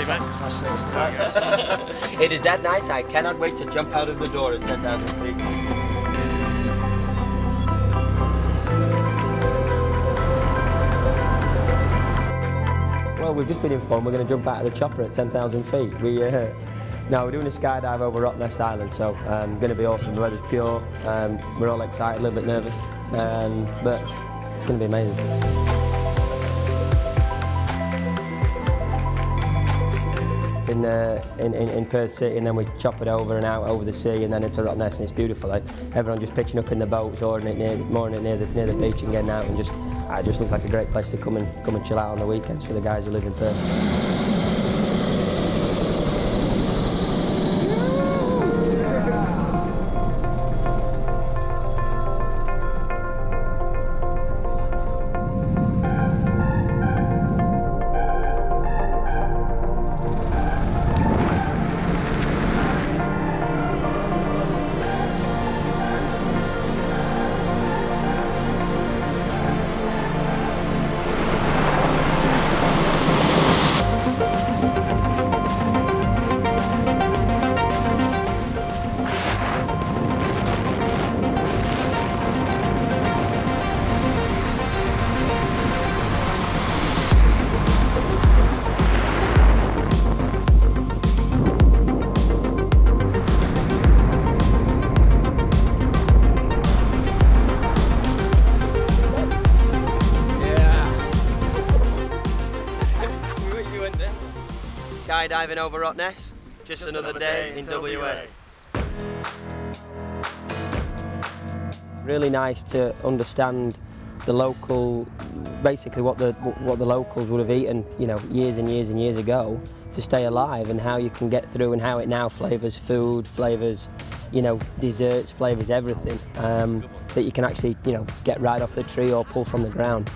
you, mate? Nice to meet you. It is that nice, I cannot wait to jump out of the door at 10,000 feet. Well, we've just been informed we're going to jump out of the chopper at 10,000 feet. No, we're doing a skydive over Rottnest Island, so going to be awesome. The weather's pure, we're all excited, a little bit nervous, but it's going to be amazing. In Perth City, and then we chop it over and out over the sea, and then into Rottnest, and it's beautiful. Like, everyone just pitching up in the boats, mooring it near the beach and getting out, and it just looks like a great place to come and chill out on the weekends for the guys who live in Perth. Skydiving over Rottnest, just another day in WA. Really nice to understand the local, basically what the locals would have eaten, you know, years and years and years ago to stay alive, and how you can get through, and how it now flavours food, flavours, you know, desserts, flavours everything that you can actually, you know, get right off the tree or pull from the ground.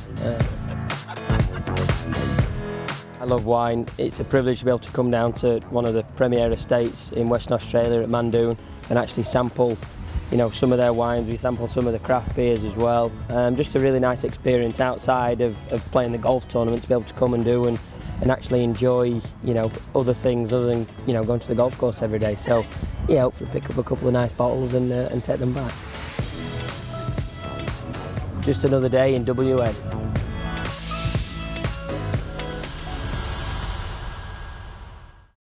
I love wine. It's a privilege to be able to come down to one of the premier estates in Western Australia at Mandoon and actually sample, you know, some of their wines. We sampled some of the craft beers as well. Just a really nice experience outside of playing the golf tournament, to be able to come and do and actually enjoy, you know, other things other than, you know, going to the golf course every day. So yeah, hopefully pick up a couple of nice bottles and take them back. Just another day in WA.